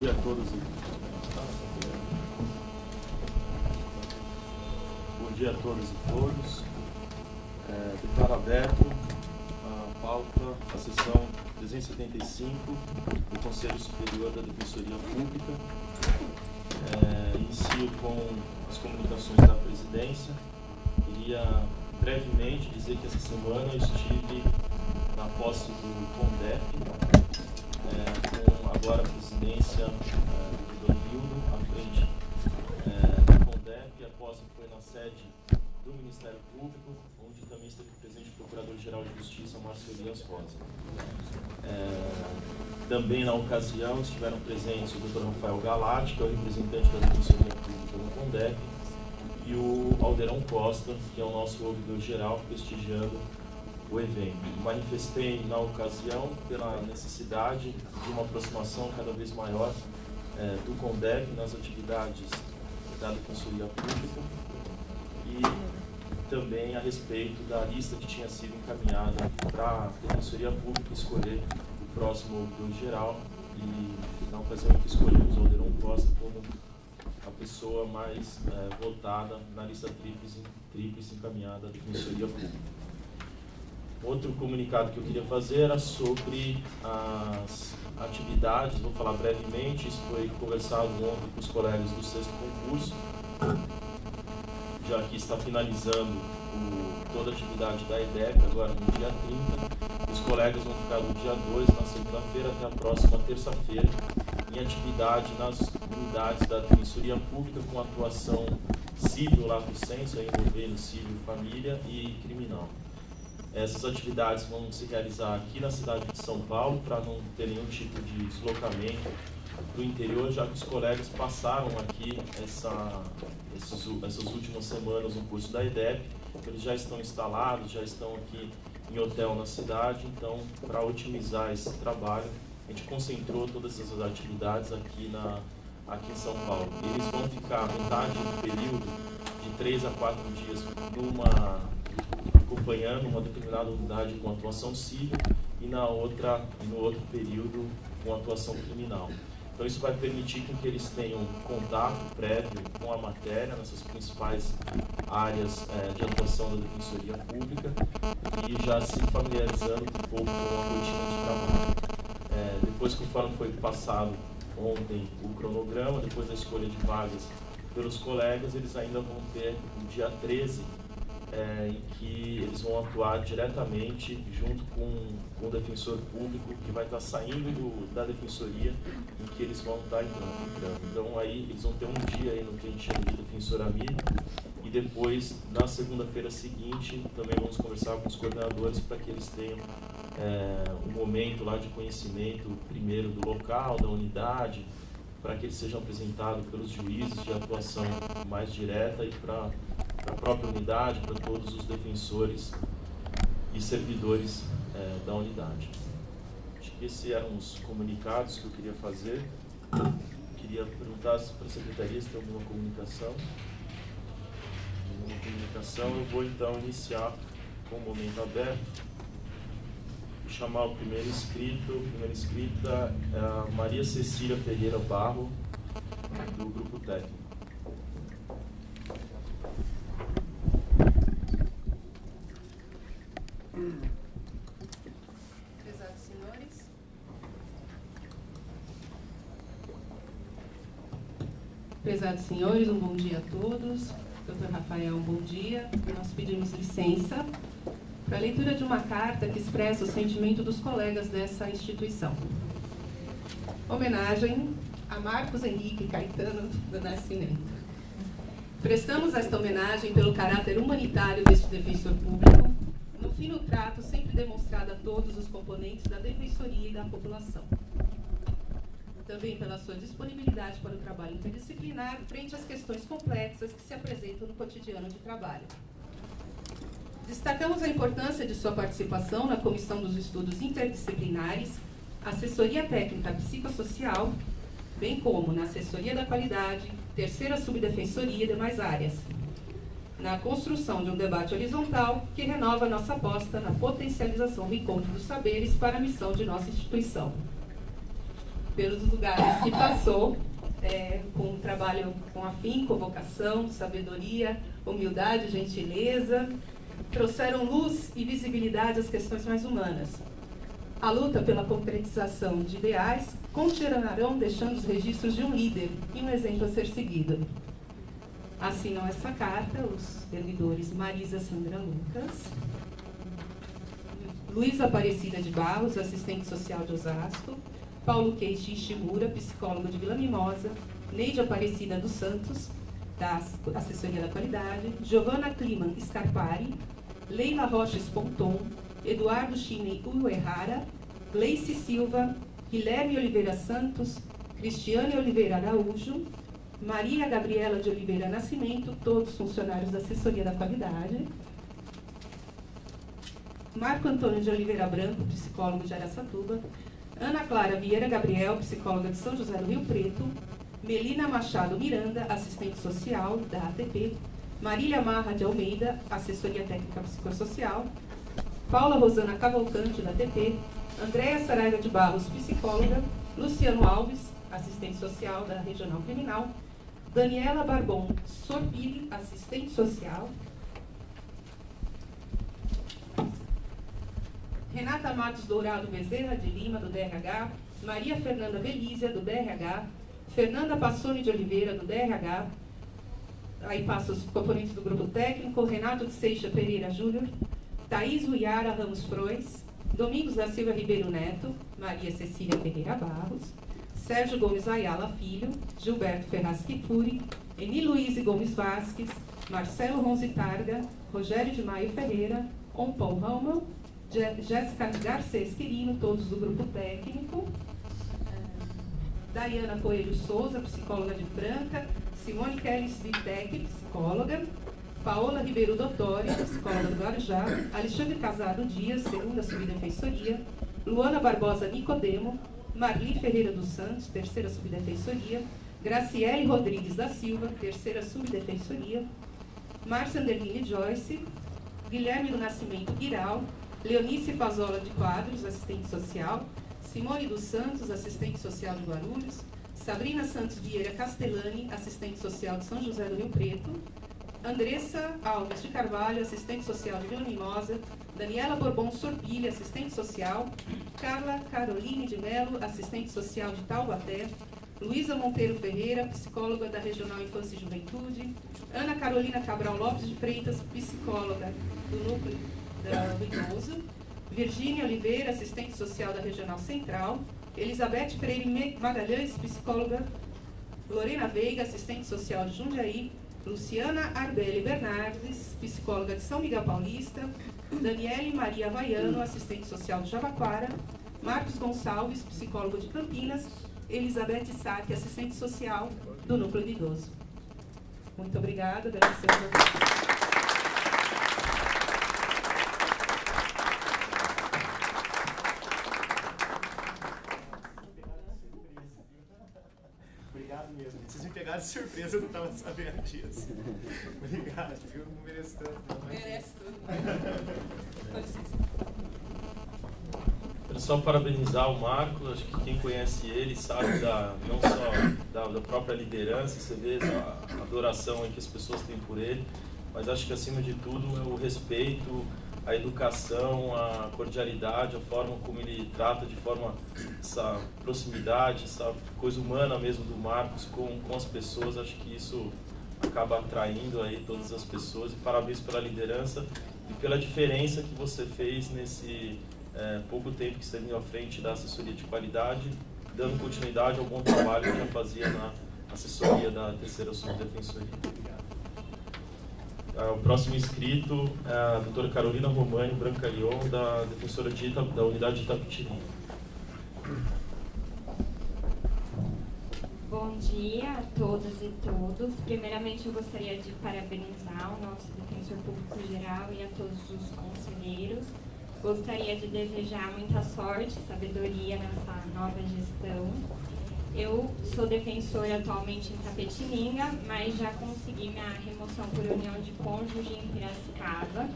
Bom dia a todos. Bom dia a todas e todos. Declaro aberto a pauta, a sessão 375 do Conselho Superior da Defensoria Pública. Inicio com as comunicações da presidência. Queria brevemente dizer que essa semana eu estive na posse do CONDEP, com agora a presidência do Hildo à frente do CONDEP. A posse foi na sede do Ministério Público, onde também esteve presente o Procurador-Geral de Justiça, Márcio Elias Rosa. Também na ocasião estiveram presentes o Dr. Rafael Galati, que é o representante da Defensoria Pública no CONDEP, e o Alderão Costa, que é o nosso ouvidor-geral, prestigiando o evento. Manifestei na ocasião pela necessidade de uma aproximação cada vez maior do CONDEP nas atividades da Defensoria Pública e também a respeito da lista que tinha sido encaminhada para a Defensoria Pública escolher o próximo ouvidor-geral, e na ocasião que escolhemos o Alderão Costa como a pessoa mais votada na lista tríplice encaminhada à Defensoria Pública. Outro comunicado que eu queria fazer era sobre as atividades, vou falar brevemente. Isso foi conversado ontem com os colegas do 6º concurso, já que está finalizando toda a atividade da EDEP agora no dia 30. Os colegas vão ficar do dia 2, na segunda-feira, até a próxima terça-feira, em atividade nas unidades da Defensoria Pública com atuação civil, lato sensu, envolvendo civil, família e criminal. Essas atividades vão se realizar aqui na cidade de São Paulo, para não ter nenhum tipo de deslocamento para o interior, já que os colegas passaram aqui essas últimas semanas no curso da EDEP. Eles já estão instalados, já estão aqui em hotel na cidade. Então, para otimizar esse trabalho, a gente concentrou todas essas atividades aqui em São Paulo. Eles vão ficar metade do período, de 3 a 4 dias, acompanhando uma determinada unidade com atuação civil e no outro período com atuação criminal. Então isso vai permitir que eles tenham contato prévio com a matéria nessas principais áreas de atuação da Defensoria Pública e já se familiarizando um pouco com a rotina de trabalho. Depois, conforme foi passado ontem o cronograma, depois da escolha de vagas pelos colegas, eles ainda vão ter o dia 13, em que eles vão atuar diretamente junto com o defensor público, que vai estar saindo da defensoria, em que eles vão estar entrando. Então aí eles vão ter um dia aí no que a gente chama de defensor amigo, e depois, na segunda-feira seguinte, também vamos conversar com os coordenadores para que eles tenham um momento lá de conhecimento, primeiro do local, da unidade, para que eles sejam apresentados pelos juízes de atuação mais direta e para a própria unidade, para todos os defensores e servidores da unidade. Acho que esses eram os comunicados que eu queria fazer. Queria perguntar para a secretaria se tem alguma comunicação. Nenhuma comunicação. Eu vou então iniciar com o momento aberto. Vou chamar o primeiro inscrito. A primeira inscrita é a Maria Cecília Ferreira Barro, do Grupo Técnico. Prezados senhores, um bom dia a todos. Dr. Rafael, um bom dia. Nós pedimos licença para a leitura de uma carta que expressa o sentimento dos colegas dessa instituição. Homenagem a Marcos Henrique Caetano do Nascimento. Prestamos esta homenagem pelo caráter humanitário deste defensor público, no fino trato sempre demonstrado a todos os componentes da Defensoria e da população. Também pela sua disponibilidade para o trabalho interdisciplinar frente às questões complexas que se apresentam no cotidiano de trabalho. Destacamos a importância de sua participação na Comissão dos Estudos Interdisciplinares, Assessoria Técnica Psicossocial, bem como na Assessoria da Qualidade, Terceira Subdefensoria e demais áreas, na construção de um debate horizontal que renova nossa aposta na potencialização do encontro dos saberes para a missão de nossa instituição. pelos lugares que passou, com um trabalho com afinco, vocação, sabedoria, humildade, gentileza, trouxeram luz e visibilidade às questões mais humanas. A luta pela concretização de ideais continuarão deixando os registros de um líder e um exemplo a ser seguido. Assinam essa carta os servidores Marisa Sandra Lucas, Luísa Aparecida de Barros, assistente social de Osasco, Paulo Keishi Ishimura, psicólogo de Vila Mimosa, Neide Aparecida dos Santos, da Assessoria da Qualidade, Giovana Kliman Scarpari, Leila Rocha Esponton, Eduardo Chine Uehara, Gleice Silva, Guilherme Oliveira Santos, Cristiane Oliveira Araújo, Maria Gabriela de Oliveira Nascimento, todos funcionários da Assessoria da Qualidade, Marco Antônio de Oliveira Branco, psicólogo de Araçatuba, Ana Clara Vieira Gabriel, psicóloga de São José do Rio Preto, Melina Machado Miranda, assistente social da ATP, Marília Marra de Almeida, assessoria técnica psicossocial, Paula Rosana Cavalcante, da ATP, Andréa Saraiva de Barros, psicóloga, Luciano Alves, assistente social da Regional Criminal, Daniela Barbon Sorbili, assistente social, Renata Matos Dourado Bezerra de Lima, do DRH, Maria Fernanda Belízia, do DRH, Fernanda Passoni de Oliveira, do DRH, aí passa os componentes do grupo técnico, Renato de Seixas Pereira Júnior, Thaís Uiara Ramos Frois, Domingos da Silva Ribeiro Neto, Maria Cecília Ferreira Barros, Sérgio Gomes Ayala Filho, Gilberto Ferraz Kifuri, Eni Luiz Gomes Vasques, Marcelo Ronzi Targa, Rogério de Maio Ferreira, Paul Raumann, Jéssica Garcês Quirino, todos do grupo técnico, Daiana Coelho Souza, psicóloga de Franca, Simone Kelly Svitec, psicóloga, Paola Ribeiro Dottori, psicóloga do Guarujá, Alexandre Casado Dias, segunda subdefensoria, Luana Barbosa Nicodemo, Marli Ferreira dos Santos, terceira subdefensoria, Graciele Rodrigues da Silva, terceira subdefensoria, Márcia Anderline Joyce, Guilherme do Nascimento Guiral, Leonice Pazola de Quadros, assistente social, Simone dos Santos, assistente social de Guarulhos, Sabrina Santos Vieira Castellani, assistente social de São José do Rio Preto, Andressa Alves de Carvalho, assistente social de Vila Mimosa, Daniela Bourbon Sorbili, assistente social, Carla Caroline de Mello, assistente social de Taubaté, Luísa Monteiro Ferreira, psicóloga da Regional Infância e Juventude, Ana Carolina Cabral Lopes de Freitas, psicóloga do Núcleo do Idoso, Virgínia Oliveira, assistente social da Regional Central, Elizabeth Freire Magalhães, psicóloga, Lorena Veiga, assistente social de Jundiaí, Luciana Arbeli Bernardes, psicóloga de São Miguel Paulista, Daniele Maria Vaiano, assistente social de Jabaquara, Marcos Gonçalves, psicólogo de Campinas, Elizabeth Saque, assistente social do Núcleo de Idoso. Muito obrigada, agradecemos a vocês. Obrigado mesmo. Vocês me pegaram de surpresa, eu não estava sabendo disso. Obrigado, eu não mereço tanto. Merece tudo. Com licença. Quero só parabenizar o Marco, acho que quem conhece ele sabe não só da própria liderança, você vê a adoração que as pessoas têm por ele, mas acho que acima de tudo é o respeito, a educação, a cordialidade, a forma como ele trata de forma, essa proximidade, essa coisa humana mesmo do Marcos com as pessoas, acho que isso acaba atraindo aí todas as pessoas, e parabéns pela liderança e pela diferença que você fez nesse pouco tempo que esteve à frente da assessoria de qualidade, dando continuidade ao bom trabalho que já fazia na assessoria da terceira subdefensoria. O próximo inscrito é a doutora Carolina Romani Brancalion, da defensora da unidade de Itapetininga. Bom dia a todas e todos. Primeiramente, eu gostaria de parabenizar o nosso defensor público geral e a todos os conselheiros. Gostaria de desejar muita sorte e sabedoria nessa nova gestão. Eu sou defensora atualmente em Itapetininga, mas já consegui minha remoção por união de cônjuge em Piracicaba.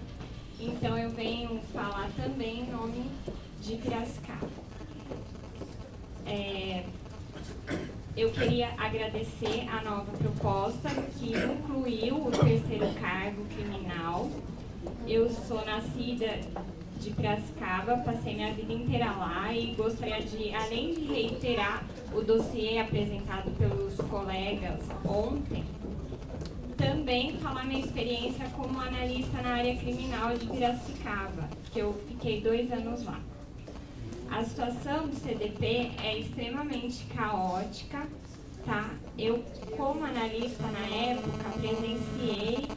Então, eu venho falar também em nome de Piracicaba. Eu queria agradecer a nova proposta, que incluiu o 3º cargo criminal. Eu sou nascida de Piracicaba, passei minha vida inteira lá e gostaria de, além de reiterar o dossiê apresentado pelos colegas ontem, também falar minha experiência como analista na área criminal de Piracicaba, que eu fiquei 2 anos lá. A situação do CDP é extremamente caótica, tá? Eu, como analista na época, presenciei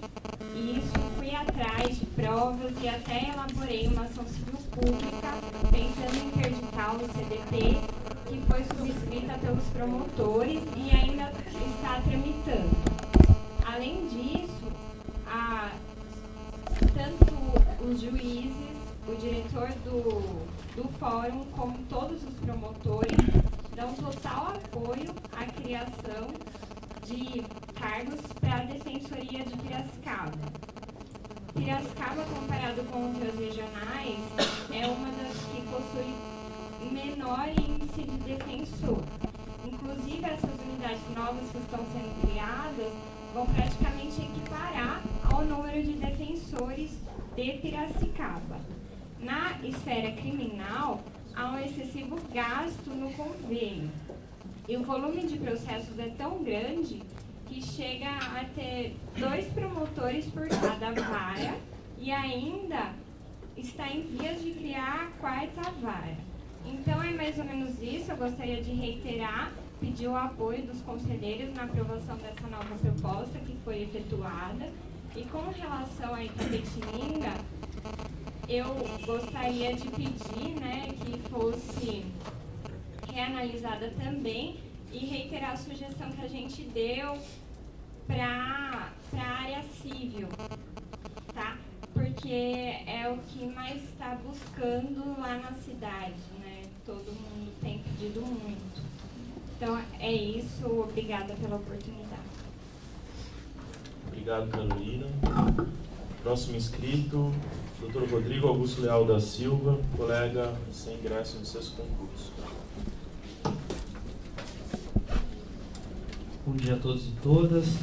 isso, fui atrás de provas e até elaborei uma ação civil pública pensando em interditar o CDP, que foi subscrita pelos promotores e ainda está tramitando. Além disso, tanto os juízes, o diretor do fórum, como todos os promotores, dão total apoio à criação de cargos para a Defensoria de Piracicaba. Piracicaba, comparado com outras regionais, é uma das que possui menor índice de defensor. Inclusive, essas unidades novas que estão sendo criadas vão praticamente equiparar ao número de defensores de Piracicaba. Na esfera criminal, há um excessivo gasto no convênio. E o volume de processos é tão grande que chega a ter 2 promotores por cada vara e ainda está em vias de criar a 4ª vara. Então é mais ou menos isso. Eu gostaria de reiterar, pedir o apoio dos conselheiros na aprovação dessa nova proposta que foi efetuada. E com relação a Itapetininga, eu gostaria de pedir, né, que fosse reanalisada também e reiterar a sugestão que a gente deu para a área civil, tá? Porque é o que mais está buscando lá na cidade, né? Todo mundo tem pedido muito. Então é isso, obrigada pela oportunidade. Obrigado, Carolina. Próximo inscrito, Dr. Rodrigo Augusto Leal da Silva, colega sem ingresso no sexto concurso. Bom dia a todos e todas.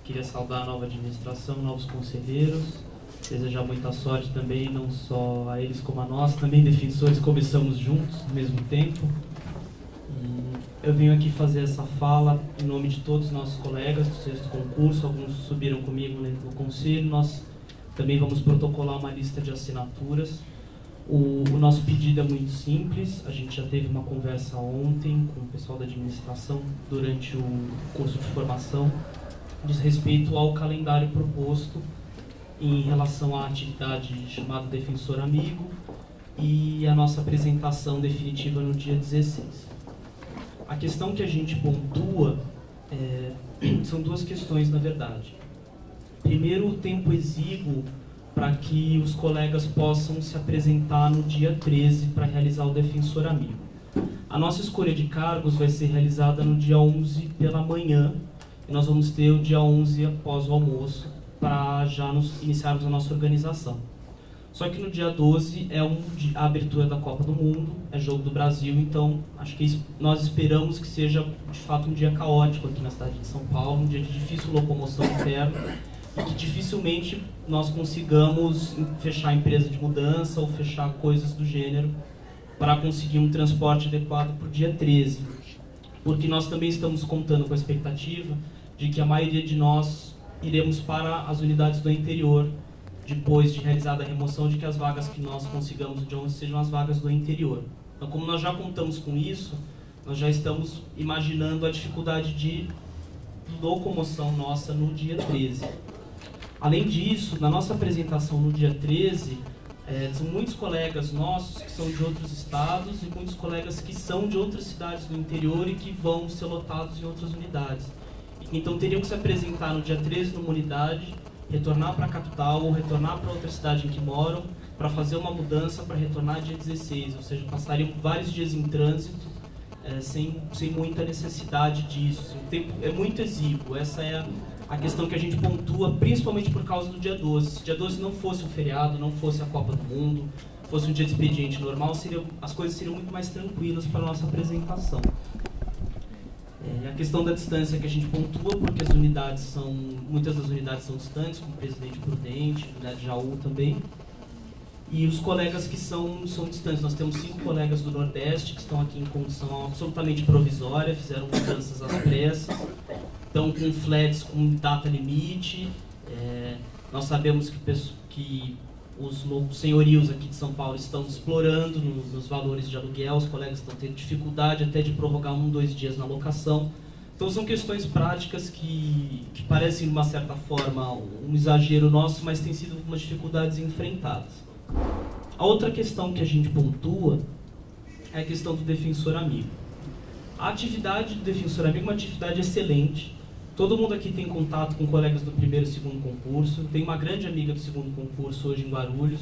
Queria saudar a nova administração, novos conselheiros, desejar muita sorte também, não só a eles como a nós, também defensores, começamos juntos ao mesmo tempo. Eu venho aqui fazer essa fala em nome de todos os nossos colegas do sexto concurso, alguns subiram comigo no conselho, nós também vamos protocolar uma lista de assinaturas. O nosso pedido é muito simples, a gente já teve uma conversa ontem com o pessoal da administração durante o curso de formação, diz respeito ao calendário proposto em relação à atividade chamada Defensor Amigo e a nossa apresentação definitiva no dia 16. A questão que a gente pontua são 2 questões, na verdade. Primeiro, o tempo exíguo para que os colegas possam se apresentar no dia 13 para realizar o Defensor Amigo. A nossa escolha de cargos vai ser realizada no dia 11 pela manhã, e nós vamos ter o dia 11 após o almoço, para já iniciarmos a nossa organização. Só que no dia 12 é a abertura da Copa do Mundo, é Jogo do Brasil, então acho que nós esperamos que seja de fato um dia caótico aqui na cidade de São Paulo, um dia de difícil locomoção interna, e que dificilmente nós consigamos fechar a empresa de mudança ou fechar coisas do gênero para conseguir um transporte adequado para o dia 13. Porque nós também estamos contando com a expectativa de que a maioria de nós iremos para as unidades do interior, depois de realizada a remoção, de que as vagas que nós consigamos no dia 11 sejam as vagas do interior. Então, como nós já contamos com isso, nós já estamos imaginando a dificuldade de locomoção nossa no dia 13. Além disso, na nossa apresentação no dia 13, são muitos colegas nossos que são de outros estados e muitos colegas que são de outras cidades do interior e que vão ser lotados em outras unidades. Então teriam que se apresentar no dia 13 numa unidade, retornar para a capital ou retornar para outra cidade em que moram para fazer uma mudança para retornar dia 16, ou seja, passariam vários dias em trânsito sem muita necessidade disso. O tempo é muito exíguo, essa é a questão que a gente pontua, principalmente por causa do dia 12. Se o dia 12 não fosse um feriado, não fosse a Copa do Mundo, fosse um dia de expediente normal, as coisas seriam muito mais tranquilas para a nossa apresentação. A questão da distância que a gente pontua, porque as unidades muitas das unidades são distantes, como Presidente Prudente, unidade de Jaú também. E os colegas que são distantes, nós temos 5 colegas do Nordeste que estão aqui em condição absolutamente provisória, fizeram mudanças às pressas, estão com flats com data limite. Nós sabemos que os senhorios aqui de São Paulo estão explorando nos valores de aluguel, os colegas estão tendo dificuldade até de prorrogar 1, 2 dias na locação. Então são questões práticas que parecem, de uma certa forma, um exagero nosso, mas têm sido algumas dificuldades enfrentadas. A outra questão que a gente pontua é a questão do defensor amigo. A atividade do defensor amigo é uma atividade excelente. Todo mundo aqui tem contato com colegas do primeiro e segundo concurso. Tem uma grande amiga do segundo concurso hoje em Guarulhos,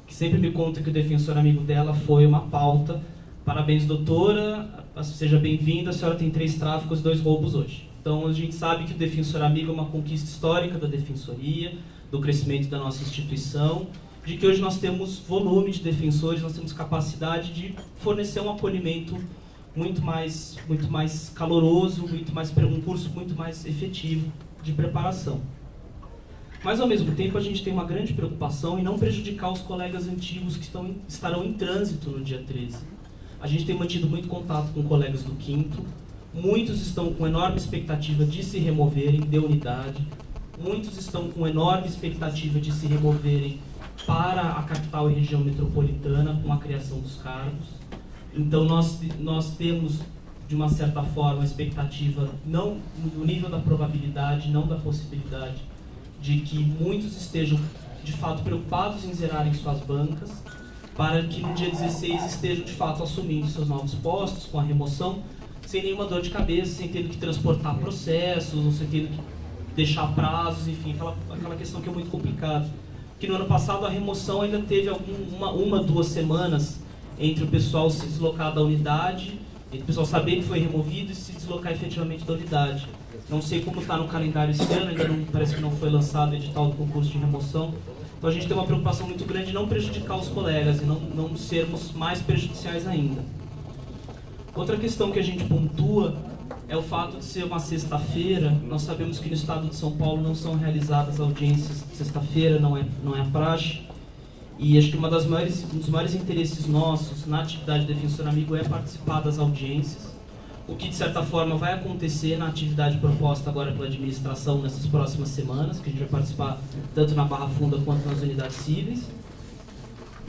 que sempre me conta que o defensor amigo dela foi uma pauta. Parabéns, doutora, seja bem-vinda, a senhora tem 3 tráficos e 2 roubos hoje. Então a gente sabe que o defensor amigo é uma conquista histórica da defensoria, do crescimento da nossa instituição, de que hoje nós temos volume de defensores, nós temos capacidade de fornecer um acolhimento muito mais caloroso, um curso muito mais efetivo de preparação. Mas, ao mesmo tempo, a gente tem uma grande preocupação em não prejudicar os colegas antigos que estarão em trânsito no dia 13. A gente tem mantido muito contato com colegas do 5º, muitos estão com enorme expectativa de se removerem de unidade, muitos estão com enorme expectativa de se removerem para a capital e região metropolitana com a criação dos cargos. Então nós temos, de uma certa forma, a expectativa, não no nível da probabilidade, não da possibilidade, de que muitos estejam, de fato, preocupados em zerarem suas bancas, para que no dia 16 estejam, de fato, assumindo seus novos postos, com a remoção, sem nenhuma dor de cabeça, sem ter que transportar processos, ou sem ter que deixar prazos, enfim, aquela questão que é muito complicada. Que no ano passado a remoção ainda teve uma, 2 semanas entre o pessoal se deslocar da unidade, entre o pessoal saber que foi removido e se deslocar efetivamente da unidade. Não sei como está no calendário esse ano, ainda parece que não foi lançado o edital do concurso de remoção. Então a gente tem uma preocupação muito grande de não prejudicar os colegas e não sermos mais prejudiciais ainda. Outra questão que a gente pontua é o fato de ser uma sexta-feira. Nós sabemos que no estado de São Paulo não são realizadas audiências de sexta-feira, não é a praxe. E acho que um dos maiores interesses nossos na atividade de defensor amigo é participar das audiências, o que de certa forma vai acontecer na atividade proposta agora pela administração nessas próximas semanas, que a gente vai participar tanto na Barra Funda quanto nas unidades cíveis.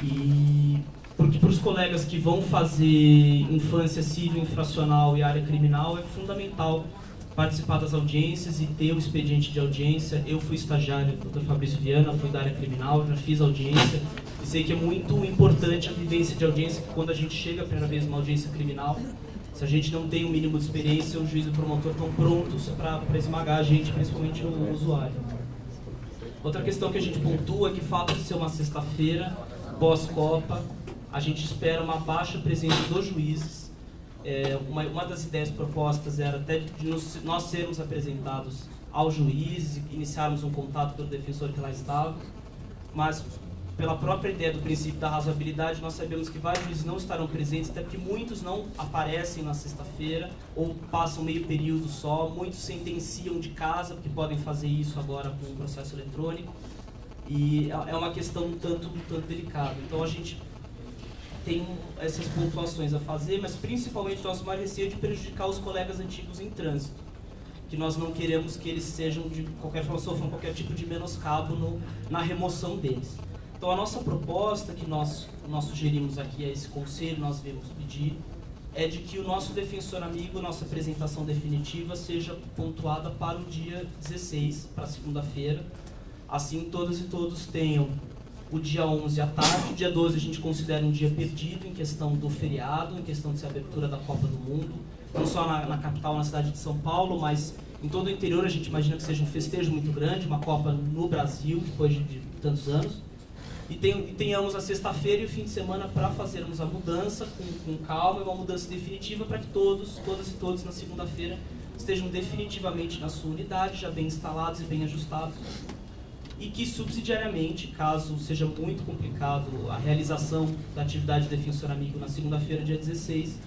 E porque para os colegas que vão fazer infância civil, infracional e área criminal é fundamental participar das audiências e ter o expediente de audiência. Eu fui estagiário do Dr. Fabrício Viana, fui da área criminal, já fiz audiência e sei que é muito importante a vivência de audiência, que quando a gente chega a primeira vez numa audiência criminal, se a gente não tem um mínimo de experiência, o juiz e o promotor estão prontos para esmagar a gente, principalmente o usuário. Outra questão que a gente pontua é que o fato de ser uma sexta-feira, pós-Copa, a gente espera uma baixa presença dos juízes. Uma das ideias propostas era até de nós sermos apresentados aos juízes e iniciarmos um contato pelo defensor que lá estava, mas pela própria ideia do princípio da razoabilidade, nós sabemos que vários juízes não estarão presentes, até porque muitos não aparecem na sexta-feira ou passam meio período só, muitos sentenciam de casa, porque podem fazer isso agora com o processo eletrônico, e é uma questão um tanto delicada. Então a gente tem essas pontuações a fazer, mas principalmente nosso maior receio de prejudicar os colegas antigos em trânsito, que nós não queremos que eles sejam, de qualquer forma, sofram qualquer tipo de menoscabo na remoção deles. Então a nossa proposta, que nós sugerimos aqui a esse conselho, nós viemos pedir, é de que o nosso defensor amigo, nossa apresentação definitiva, seja pontuada para o dia 16, para segunda-feira, assim todas e todos tenham o dia 11 à tarde. O dia 12 a gente considera um dia perdido em questão do feriado, em questão de ser a abertura da Copa do Mundo, não só na capital, na cidade de São Paulo, mas em todo o interior. A gente imagina que seja um festejo muito grande, uma Copa no Brasil, depois de tantos anos. E tenhamos a sexta-feira e o fim de semana para fazermos a mudança com calma, uma mudança definitiva para que todas e todos na segunda-feira estejam definitivamente na sua unidade, já bem instalados e bem ajustados. E que subsidiariamente, caso seja muito complicado a realização da atividade de defensor amigo na segunda-feira, dia 16,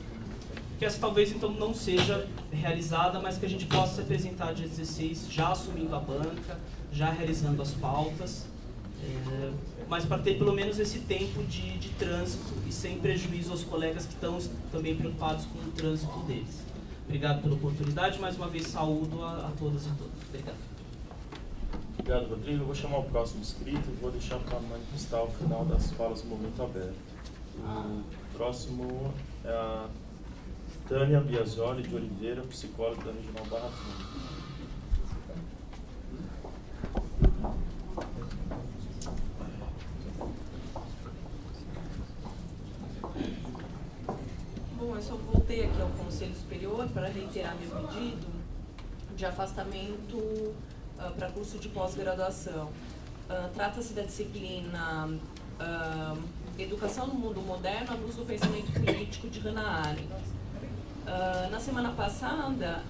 que essa talvez então não seja realizada, mas que a gente possa se apresentar dia 16 já assumindo a banca, já realizando as pautas, mas para ter pelo menos esse tempo de trânsito e sem prejuízo aos colegas que estão também preocupados com o trânsito deles. Obrigado pela oportunidade, mais uma vez saúdo a todas e todos. Obrigado. Obrigado, Rodrigo. Eu vou chamar o próximo inscrito e vou deixar para manifestar o final das falas do momento aberto. O próximo é a Tânia Biasioli de Oliveira, psicóloga da Regional Barra Funda. Bom, eu só voltei aqui ao Conselho Superior para reiterar meu pedido de afastamento para curso de pós-graduação. Trata-se da disciplina Educação no Mundo Moderno à Luz do Pensamento Político de Hannah Arendt. Na semana passada,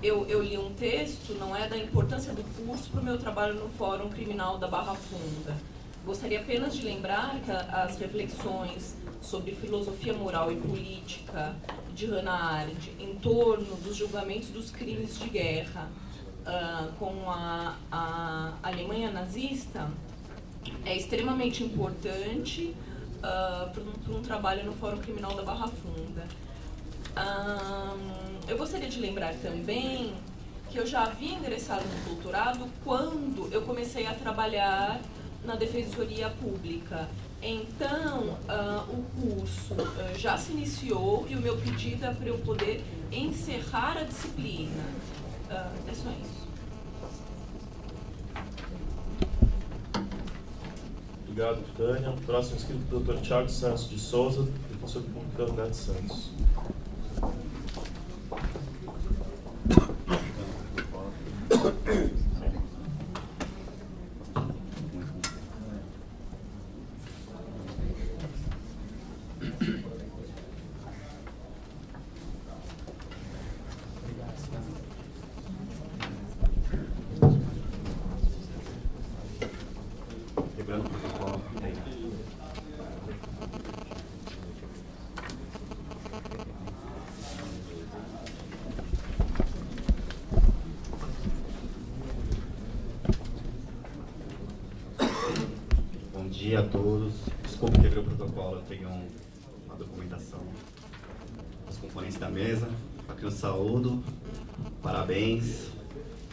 eu li um texto, não é, da importância do curso para o meu trabalho no Fórum Criminal da Barra Funda. Gostaria apenas de lembrar que as reflexões sobre filosofia moral e política de Hannah Arendt em torno dos julgamentos dos crimes de guerra com a Alemanha nazista é extremamente importante para um trabalho no Fórum Criminal da Barra Funda. Eu gostaria de lembrar também que eu já havia ingressado no doutorado quando eu comecei a trabalhar na Defensoria Pública. Então, o curso já se iniciou e o meu pedido é para eu poder encerrar a disciplina. É só isso. Obrigado, Tânia. O próximo inscrito é o Dr. Thiago Santos de Souza, defensor público da Unidade Santos. Bom dia a todos. Desculpe quebrar o protocolo, eu tenho uma documentação. Os componentes da mesa, para que eu saúdo, parabéns.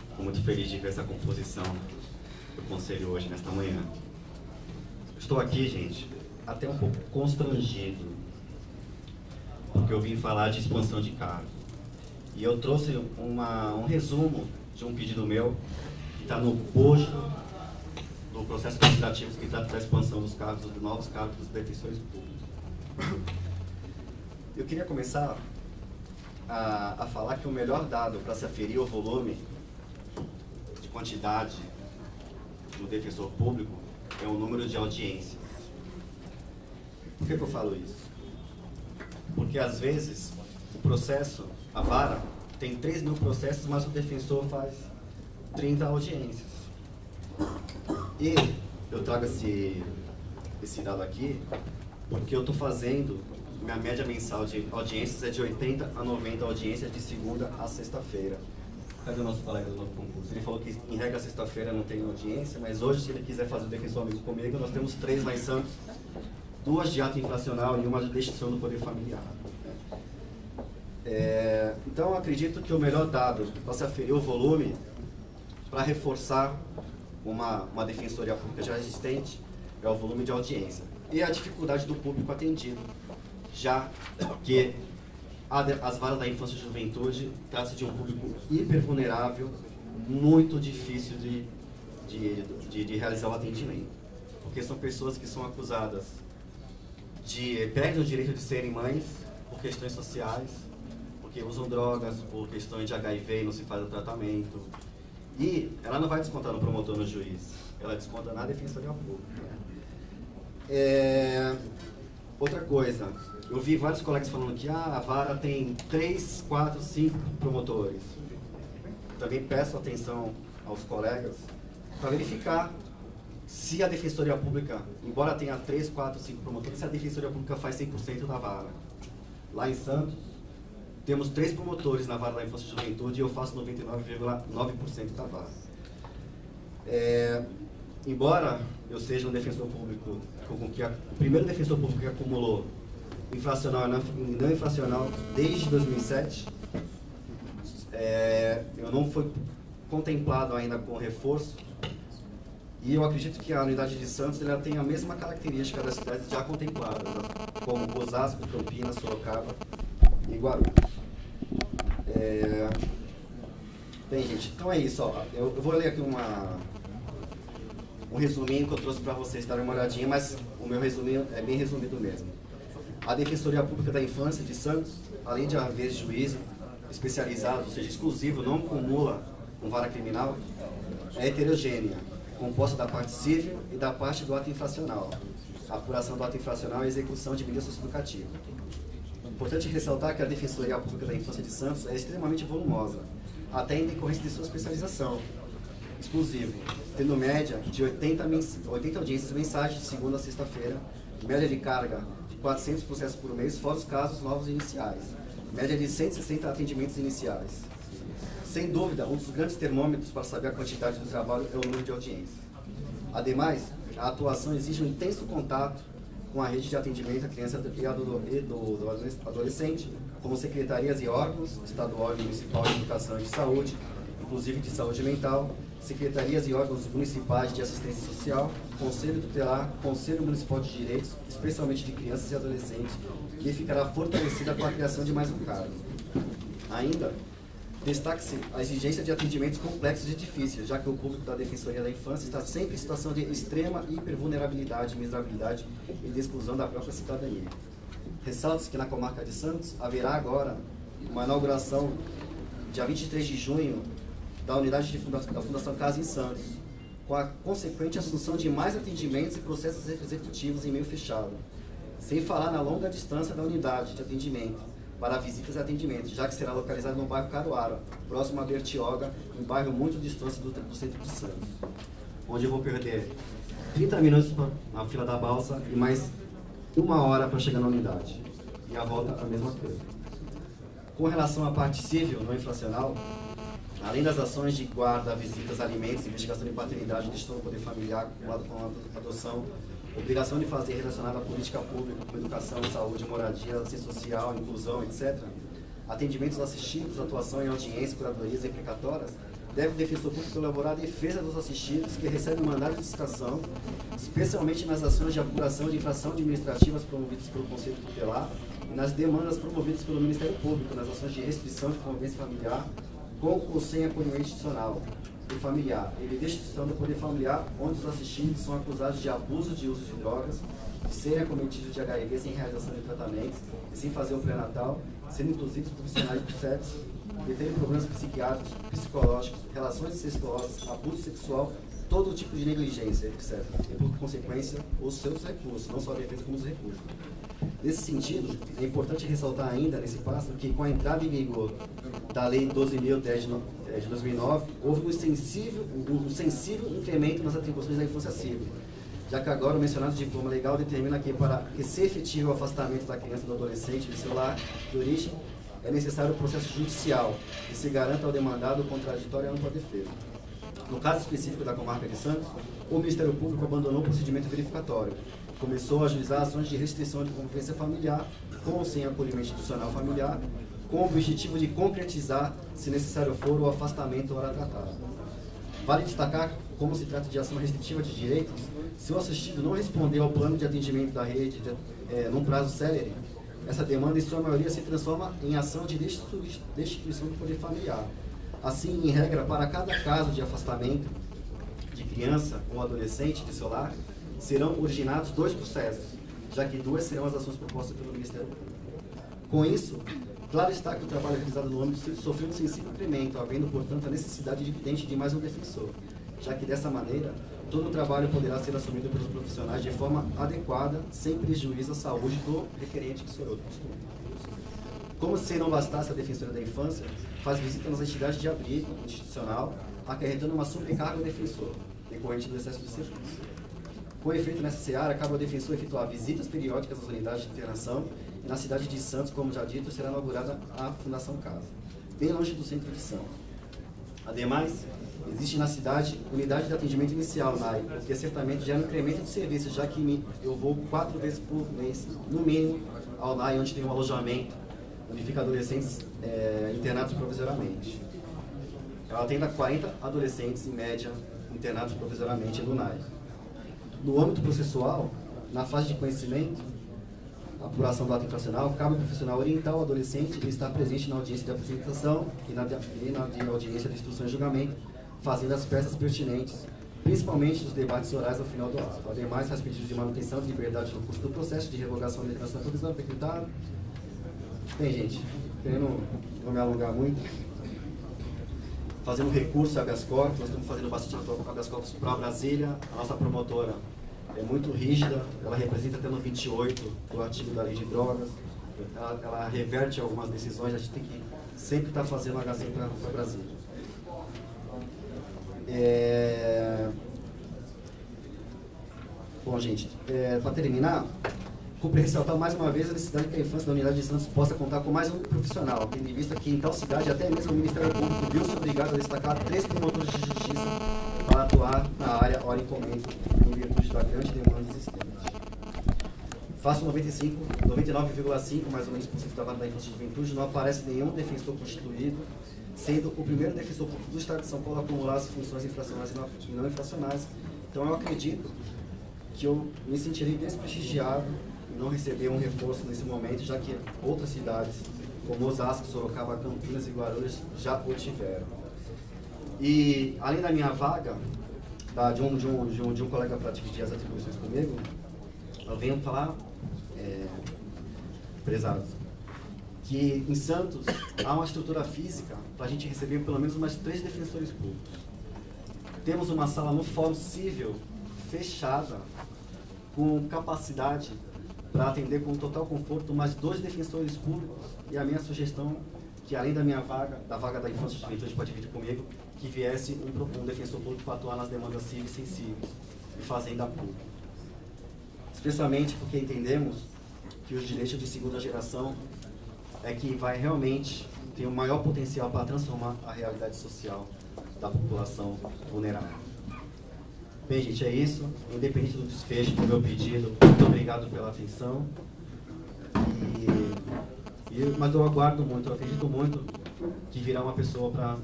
Fico muito feliz de ver essa composição do Conselho hoje, nesta manhã. Estou aqui, gente, até um pouco constrangido, porque eu vim falar de expansão de cargo. E eu trouxe um resumo de um pedido meu, que está no bojo do processo legislativo que trata da expansão dos cargos, dos novos cargos dos defensores públicos. Eu queria começar a falar que o melhor dado para se aferir o volume de quantidade de um defensor público é o número de audiências. Por que eu falo isso? Porque às vezes o processo, a vara, tem 3.000 processos, mas o defensor faz 30 audiências. E eu trago esse dado aqui porque eu estou fazendo, minha média mensal de audiências é de 80 a 90 audiências de segunda a sexta-feira. Cadê o nosso colega do novo concurso? Ele falou que em regra sexta-feira não tem audiência, mas hoje, se ele quiser fazer o defensor amigo comigo, nós temos 3 lá em Santos, 2 de ato infracional e 1 de destituição do poder familiar. Então eu acredito que o melhor dado para se aferir o volume, para reforçar uma defensoria pública já existente, é o volume de audiência e a dificuldade do público atendido, já que as varas da infância e juventude trata-se de um público hipervulnerável, muito difícil de realizar o atendimento, porque são pessoas que são acusadas de perdem o direito de serem mães por questões sociais, porque usam drogas, por questões de HIV e não se faz o tratamento. E ela não vai descontar no promotor, no juiz, ela desconta na defensoria pública. Outra coisa, eu vi vários colegas falando que a vara tem 3, 4, 5 promotores. Também peço atenção aos colegas para verificar se a defensoria pública, embora tenha 3, 4, 5 promotores, se a defensoria pública faz 100% da vara. Lá em Santos, temos 3 promotores na vara da infância e juventude e eu faço 99,9% da vara. Embora eu seja um defensor público, o primeiro defensor público que acumulou infracional e não infracional desde 2007, eu não fui contemplado ainda com reforço, e eu acredito que a unidade de Santos ela tem a mesma característica das cidades já contempladas, né? Como Osasco, Campinas, Sorocaba e Guarulhos. Bem, gente, então é isso. Ó. Eu vou ler aqui um resuminho que eu trouxe para vocês darem uma olhadinha, mas o meu resuminho é bem resumido mesmo. A Defensoria Pública da Infância de Santos, além de haver juízo especializado, ou seja, exclusivo, não acumula com vara criminal, é heterogênea, composta da parte civil e da parte do ato infracional, a apuração do ato infracional e a execução de medidas socioeducativas. Importante ressaltar que a Defensoria Pública da Infância de Santos é extremamente volumosa, até em decorrência de sua especialização, exclusivo, tendo média de 80 audiências mensais de segunda a sexta-feira, média de carga de 400 processos por mês, fora os casos novos iniciais, média de 160 atendimentos iniciais. Sem dúvida, um dos grandes termômetros para saber a quantidade do trabalho é o número de audiências. Ademais, a atuação exige um intenso contato com a rede de atendimento à criança e do adolescente, como secretarias e órgãos, estadual e municipal de educação e de saúde, inclusive de saúde mental, secretarias e órgãos municipais de assistência social, conselho tutelar, conselho municipal de direitos, especialmente de crianças e adolescentes, que ficará fortalecida com a criação de mais um cargo. Ainda, destaque-se a exigência de atendimentos complexos e difíceis, já que o público da Defensoria da Infância está sempre em situação de extrema hipervulnerabilidade, miserabilidade e de exclusão da própria cidadania. Ressalta-se que na comarca de Santos haverá agora uma inauguração, dia 23 de junho, da unidade da Fundação Casa em Santos, com a consequente assunção de mais atendimentos e processos executivos em meio fechado, sem falar na longa distância da unidade de atendimento, para visitas e atendimentos, já que será localizado no bairro Caruara, próximo a Bertioga, um bairro muito distante do centro de Santos, onde eu vou perder 30 minutos na fila da balsa e mais 1 hora para chegar na unidade. E a volta a mesma coisa. Com relação à parte civil, não infracional, além das ações de guarda, visitas, alimentos, investigação de paternidade, gestão do poder familiar, acumulado com a adoção, obrigação de fazer relacionada à política pública, como educação, saúde, moradia, assistência social, inclusão, etc., atendimentos assistidos, atuação em audiências, curadorias e implicatórias, deve o defensor público elaborar a defesa dos assistidos que recebem mandado de citação, especialmente nas ações de apuração de infração administrativas promovidas pelo Conselho Tutelar e nas demandas promovidas pelo Ministério Público, nas ações de restrição de convivência familiar, com ou sem acolhimento institucional e familiar, e de destituição do poder familiar, onde os assistidos são acusados de abuso de uso de drogas, de serem acometidos de HIV sem realização de tratamentos e sem fazer o pré-natal, sendo inclusive profissionais do sexo, de terem problemas psiquiátricos, psicológicos, relações incestuosas, abuso sexual, todo tipo de negligência, etc. E por consequência, os seus recursos, não só a defesa como os recursos. Nesse sentido, é importante ressaltar ainda nesse passo que com a entrada em vigor da Lei 12.010 de 2009, houve um sensível incremento nas atribuições da infância civil, já que agora o mencionado diploma legal determina que para que se efetive o afastamento da criança e do adolescente do seu lar de origem, é necessário o processo judicial que se garanta ao demandado o contraditório e ampla defesa. No caso específico da comarca de Santos, o Ministério Público abandonou o procedimento verificatório, começou a ajuizar ações de restrição de convivência familiar, com ou sem acolhimento institucional familiar, com o objetivo de concretizar, se necessário for, o afastamento ora tratado. Vale destacar, como se trata de ação restritiva de direitos, se o assistido não responder ao plano de atendimento da rede num prazo célere, essa demanda, em sua maioria, se transforma em ação de destituição do poder familiar. Assim, em regra, para cada caso de afastamento de criança ou adolescente de seu lar, serão originados 2 processos, já que 2 serão as ações propostas pelo Ministério Público. Com isso, claro está que o trabalho realizado no âmbito civil sofreu um sensível incremento, havendo, portanto, a necessidade evidente de mais um defensor, já que, dessa maneira, todo o trabalho poderá ser assumido pelos profissionais de forma adequada, sem prejuízo à saúde do requerente, que sou eu, do costume. Como se não bastasse, a Defensoria da Infância faz visita nas entidades de abrigo institucional, acarretando uma sobrecarga ao defensor, decorrente do excesso de serviço. Com efeito nessa seara, cabe ao defensor efetuar visitas periódicas às unidades de internação e na cidade de Santos, como já dito, será inaugurada a Fundação Casa, bem longe do centro de Santos. Ademais, existe na cidade unidade de atendimento inicial, NAI, o que certamente gera um incremento de serviços, já que eu vou 4 vezes por mês, no mínimo, ao NAI, onde tem um alojamento, onde fica adolescentes internados provisoriamente. Ela atende a 40 adolescentes, em média, internados provisoriamente no NAI. No âmbito processual, na fase de conhecimento, apuração do ato infracional, cabe ao profissional orientar o adolescente e estar presente na audiência de apresentação e na audiência de instrução e julgamento, fazendo as peças pertinentes, principalmente os debates orais ao final do ato. Ademais, faz pedidos de manutenção de liberdade no curso do processo de revogação da declaração provisória decretada. Bem, gente, querendo não me alongar muito, fazendo recurso a habeas corpus, nós estamos fazendo bastante habeas corpus para Brasília. A nossa promotora é muito rígida, ela representa até no 28 do artigo da lei de drogas, ela reverte algumas decisões, a gente tem que sempre estar fazendo HC para Brasília. Bom, gente, para terminar, cumpre ressaltar mais uma vez a necessidade que a infância da unidade de Santos possa contar com mais um profissional, tendo em vista que em tal cidade até mesmo o Ministério Público viu-se obrigado a destacar 3 promotores de justiça para atuar na área hora em comendo, em virtude da grande demanda existente. Faço 99,5% mais ou menos por cento da vara da infância e juventude, não aparece nenhum defensor constituído, sendo o primeiro defensor público do Estado de São Paulo a acumular as funções infracionais e não infracionais. Então eu acredito que eu me sentirei desprestigiado em não receber um reforço nesse momento, já que outras cidades, como Osasco, Sorocaba, Campinas e Guarulhos, já o tiveram. E além da minha vaga, de um colega para dividir as atribuições comigo, eu venho falar, prezados, que em Santos há uma estrutura física para a gente receber pelo menos mais 3 defensores públicos. Temos uma sala no Fórum Cível fechada, com capacidade para atender com total conforto mais 2 defensores públicos, e a minha sugestão, que além da minha vaga, da vaga da infância e juventude, pode dividir comigo, que viesse um defensor público para atuar nas demandas cíveis sensíveis e fazenda pública. Especialmente porque entendemos que os direitos de segunda geração é que vai realmente ter o maior potencial para transformar a realidade social da população vulnerável. Bem, gente, é isso. Independente do desfecho do meu pedido, muito obrigado pela atenção. Mas eu aguardo muito, eu acredito muito que virá uma pessoa para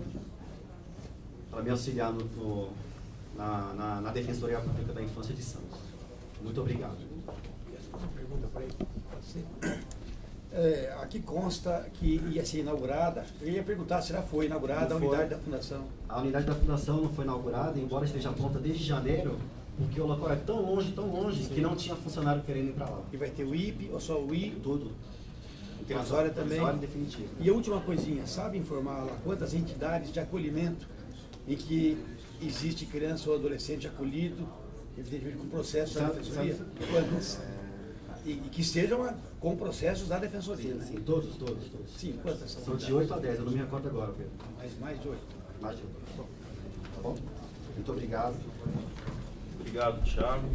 me auxiliar na Defensoria Pública da Infância de Santos. Muito obrigado. Uma pergunta para ele. Aqui consta que ia ser inaugurada. Eu ia perguntar se já foi inaugurada a unidade da Fundação. A unidade da Fundação não foi inaugurada, embora esteja pronta desde janeiro, porque o local é tão longe, que não tinha funcionário querendo ir para lá. E vai ter o IP, ou só o IP? Tudo. Provisória também. Provisória definitiva. E a última coisinha, sabe informar lá quantas entidades de acolhimento em que existe criança ou adolescente acolhido, evidentemente com processos da Defensoria? Quantas? E que estejam com processos da Defensoria. Sim, sim, todos. Sim, quantas são? São de 8 a 10, eu não me recordo agora, Pedro. Mais de 8. Mais de 8. Tá bom? Muito obrigado. Obrigado, Thiago.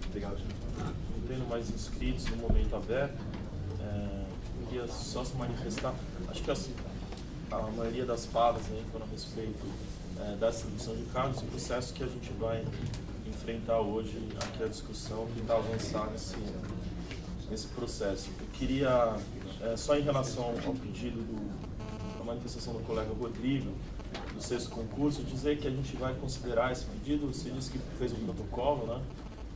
Obrigado, Thiago. Não tendo mais inscritos no momento aberto, queria só se manifestar. Acho que a maioria das falas aí foram a respeito da distribuição de cargos, o processo que a gente vai enfrentar hoje, aqui a discussão, tentar avançar nesse processo. Eu queria, só em relação ao pedido da manifestação do colega Rodrigo, do 6º concurso, dizer que a gente vai considerar esse pedido. Você disse que fez um protocolo, né?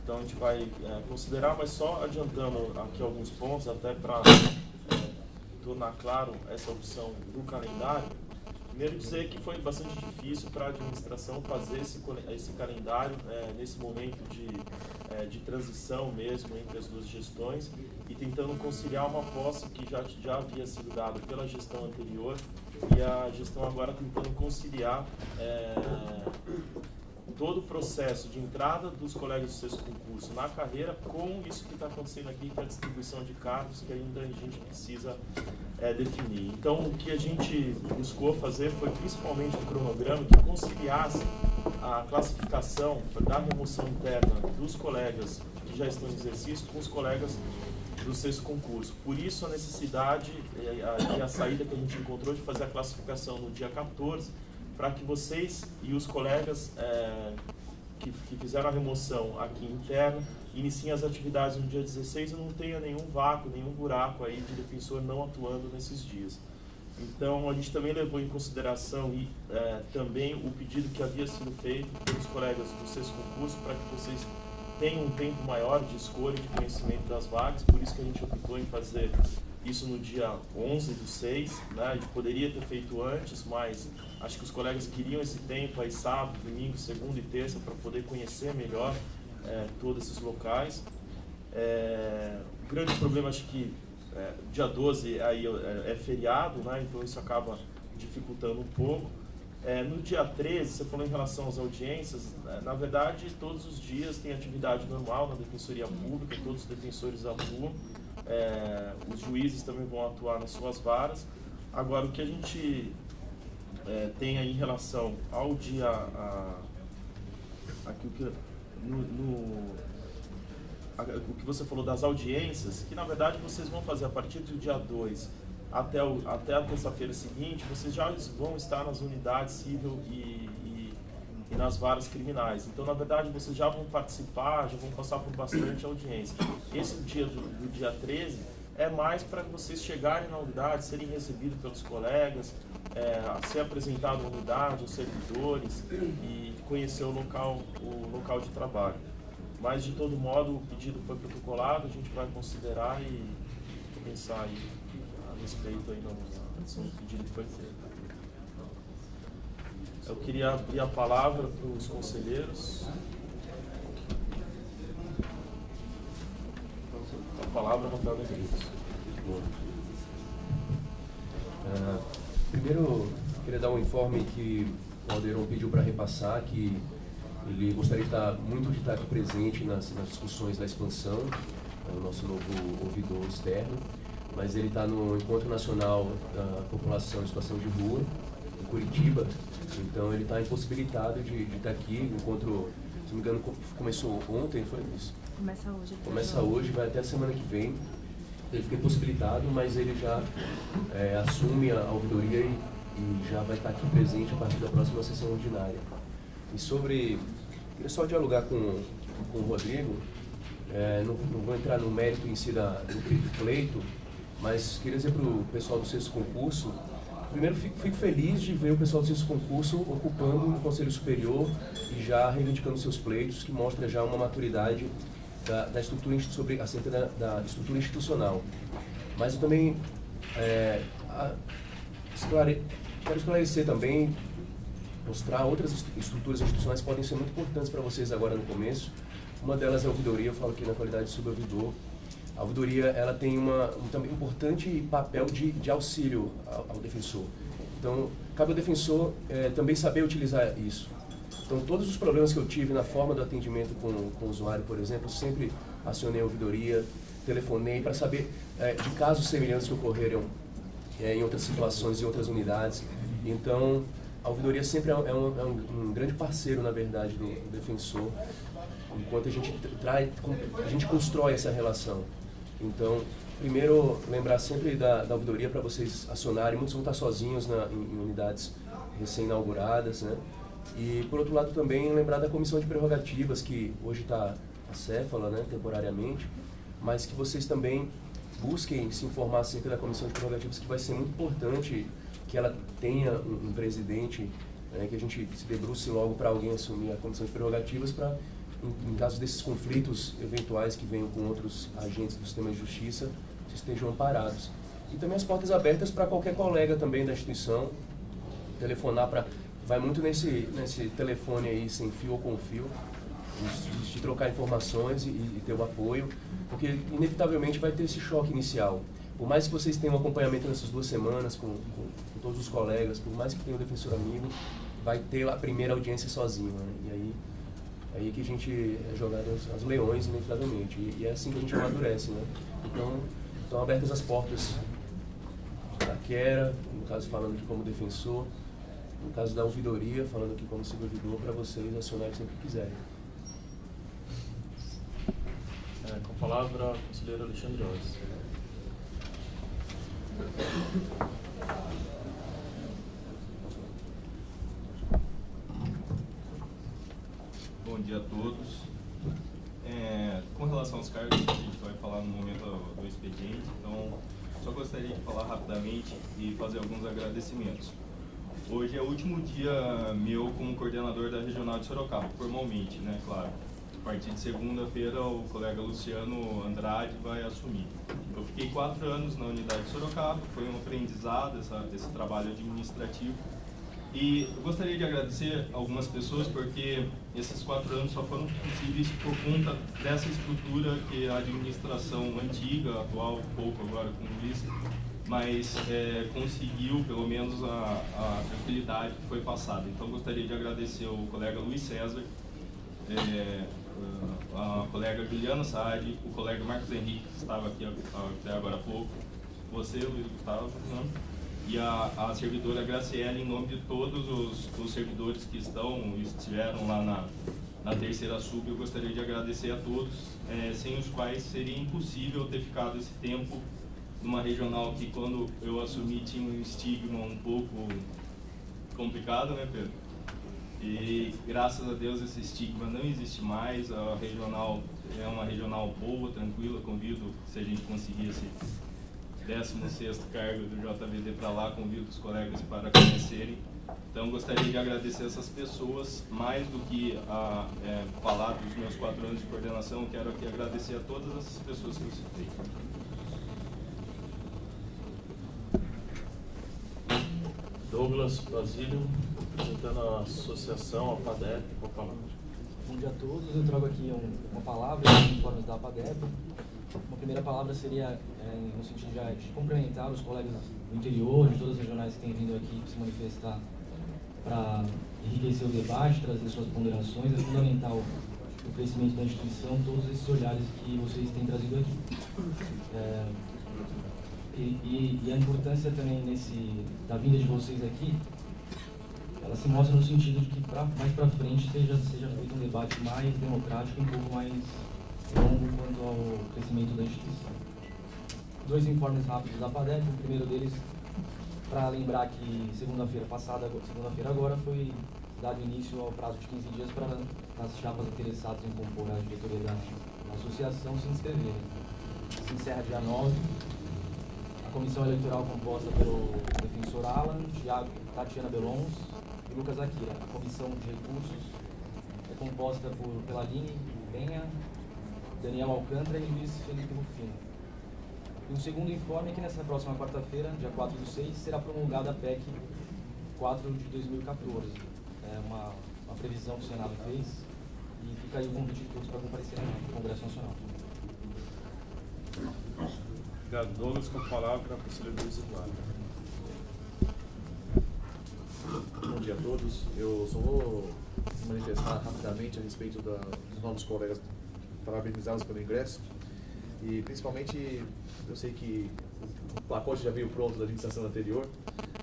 Então a gente vai considerar, mas só adiantando aqui alguns pontos, até para tornar claro essa opção do calendário. Primeiro dizer que foi bastante difícil para a administração fazer esse calendário nesse momento de transição mesmo entre as duas gestões, e tentando conciliar uma posse que já havia sido dada pela gestão anterior e a gestão agora tentando conciliar todo o processo de entrada dos colegas do 6º concurso na carreira com isso que está acontecendo aqui, que é a distribuição de cargos, que ainda a gente precisa definir. Então, o que a gente buscou fazer foi principalmente um cronograma que conciliasse a classificação da remoção interna dos colegas que já estão em exercício com os colegas do sexto concurso. Por isso a necessidade e a saída que a gente encontrou de fazer a classificação no dia 14, para que vocês e os colegas que fizeram a remoção aqui interna iniciem as atividades no dia 16 e não tenha nenhum vácuo, nenhum buraco aí de defensor não atuando nesses dias. Então, a gente também levou em consideração também o pedido que havia sido feito pelos colegas do sexto concurso para que vocês tenham um tempo maior de escolha e de conhecimento das vagas, por isso que a gente optou em fazer isso no dia 11/6, né? A gente poderia ter feito antes, mas acho que os colegas queriam esse tempo aí sábado, domingo, segunda e terça para poder conhecer melhor todos esses locais. O grande problema, acho que dia 12 aí é feriado, né? Então isso acaba dificultando um pouco. No dia 13, você falou em relação às audiências, na verdade todos os dias tem atividade normal na Defensoria Pública, todos os defensores atuam, os juízes também vão atuar nas suas varas. Agora, o que a gente tem aí em relação ao dia, o que você falou das audiências, que na verdade vocês vão fazer a partir do dia 2 até a terça-feira seguinte, vocês já vão estar nas unidades civil e nas varas criminais. Então, na verdade, vocês já vão participar, já vão passar por bastante audiência. Esse dia do dia 13 é mais para vocês chegarem na unidade, serem recebidos pelos colegas, ser apresentado à unidade, aos servidores e conhecer o local de trabalho. Mas, de todo modo, o pedido foi protocolado, a gente vai considerar e pensar aí a respeito aí no pedido que foi feito. Eu queria abrir a palavra para os conselheiros. A palavra, Rafael Negreiros. Primeiro, queria dar um informe que o Alderon pediu para repassar, que ele gostaria de estar aqui presente nas discussões da expansão, o nosso novo ouvidor externo, mas ele está no Encontro Nacional da População em Situação de Rua, em Curitiba, então ele está impossibilitado de estar aqui. O encontro, se não me engano, começou ontem, foi isso? Começa hoje. Começa hoje, vai até a semana que vem. Ele fica impossibilitado, mas ele já assume a ouvidoria e já vai estar aqui presente a partir da próxima sessão ordinária. E queria só dialogar com o Rodrigo, não vou entrar no mérito em si do pleito, mas queria dizer para o pessoal do sexto concurso, primeiro fico feliz de ver o pessoal do sexto concurso ocupando o Conselho Superior e já reivindicando seus pleitos, que mostra já uma maturidade da estrutura, acerca da estrutura institucional. Mas eu também quero esclarecer também, mostrar outras estruturas institucionais que podem ser muito importantes para vocês agora no começo. Uma delas é a ouvidoria, eu falo aqui na qualidade de subouvidor. A ouvidoria ela tem um também importante papel de auxílio ao defensor. Então, cabe ao defensor também saber utilizar isso. Então, todos os problemas que eu tive na forma do atendimento com o usuário, por exemplo, eu sempre acionei a ouvidoria, telefonei para saber de casos semelhantes que ocorreram em outras situações, em outras unidades. Então, a ouvidoria sempre é um grande parceiro, na verdade, do defensor, enquanto a gente constrói essa relação. Então, primeiro, lembrar sempre da ouvidoria para vocês acionarem. Muitos vão estar sozinhos em unidades recém-inauguradas, né? E, por outro lado, também lembrar da comissão de prerrogativas, que hoje está acéfala, né, temporariamente, mas que vocês também busquem se informar acerca da comissão de prerrogativas, que vai ser muito importante que ela tenha um presidente, né, que a gente se debruce logo para alguém assumir a comissão de prerrogativas para, em caso desses conflitos eventuais que venham com outros agentes do sistema de justiça, que estejam amparados. E também as portas abertas para qualquer colega também da instituição, telefonar para... Vai muito nesse telefone aí, sem fio ou com fio, de trocar informações e ter o apoio, porque inevitavelmente vai ter esse choque inicial. Por mais que vocês tenham um acompanhamento nessas 2 semanas com todos os colegas, por mais que tenha um defensor amigo, vai ter a primeira audiência sozinho, né? E aí que a gente é jogado aos leões, inevitavelmente. E é assim que a gente amadurece, né? Então, estão abertas as portas da QERA, no caso falando aqui como defensor, no caso da ouvidoria, falando aqui como subouvidor, para vocês acionarem sempre que quiserem. Com a palavra, o conselheiro Alexandre Oz. Bom dia a todos. Com relação aos cargos, a gente vai falar no momento do expediente, então só gostaria de falar rapidamente e fazer alguns agradecimentos. Hoje é o último dia meu como coordenador da Regional de Sorocaba, formalmente, né, claro. A partir de segunda-feira o colega Luciano Andrade vai assumir. Eu fiquei 4 anos na unidade de Sorocaba, foi um aprendizado esse trabalho administrativo. E eu gostaria de agradecer algumas pessoas porque esses 4 anos só foram possíveis por conta dessa estrutura que a administração antiga, atual, pouco agora com o Luiz, mas conseguiu pelo menos a tranquilidade que foi passada. Então gostaria de agradecer ao colega Luiz César, a colega Juliana Saad, o colega Marcos Henrique, que estava aqui até agora há pouco, você, Luiz Gustavo, né? E a servidora Graciela, em nome de todos os servidores que estiveram lá na terceira sub, eu gostaria de agradecer a todos, sem os quais seria impossível ter ficado esse tempo numa regional que, quando eu assumi, tinha um estigma um pouco complicado, né, Pedro? E graças a Deus esse estigma não existe mais, a regional é uma regional boa, tranquila. Convido, se a gente conseguir esse 16º cargo do JVD para lá, convido os colegas para conhecerem. Então gostaria de agradecer essas pessoas, mais do que falar dos meus 4 anos de coordenação, quero aqui agradecer a todas essas pessoas que eu citei. Douglas Basílio, representando a associação, a APADEP, com a palavra. Bom dia a todos, eu trago aqui uma palavra dos informes da APADEP. Uma primeira palavra seria no sentido de cumprimentar os colegas do interior, de todas as regionais que têm vindo aqui se manifestar para enriquecer o debate, trazer suas ponderações. É fundamental o crescimento da instituição, todos esses olhares que vocês têm trazido aqui. E a importância também da vinda de vocês aqui, ela se mostra no sentido de que mais para frente seja feito um debate mais democrático, um pouco mais longo quanto ao crescimento da instituição. 2 informes rápidos da APADEP. O primeiro deles, para lembrar que segunda-feira agora, foi dado início ao prazo de 15 dias para as chapas interessadas em compor a diretoria da associação se inscreverem. Se encerra dia 9. A comissão eleitoral composta pelo defensor Alan, Tatiana Belons e Lucas Akira. A comissão de recursos é composta pela Aline Penha, Daniel Alcântara e Luiz Felipe Rufino. E o segundo informe é que nessa próxima quarta-feira, dia 4/6, será promulgada a PEC 4 de 2014. É uma previsão que o Senado fez e fica aí o convite de todos para comparecerem no Congresso Nacional. Obrigado, Douglas. Com a palavra, a conselheira Luiz Eduardo. Bom dia a todos. Eu só vou manifestar rapidamente a respeito dos novos colegas, parabenizá-los pelo ingresso. E principalmente, eu sei que o pacote já veio pronto da administração anterior,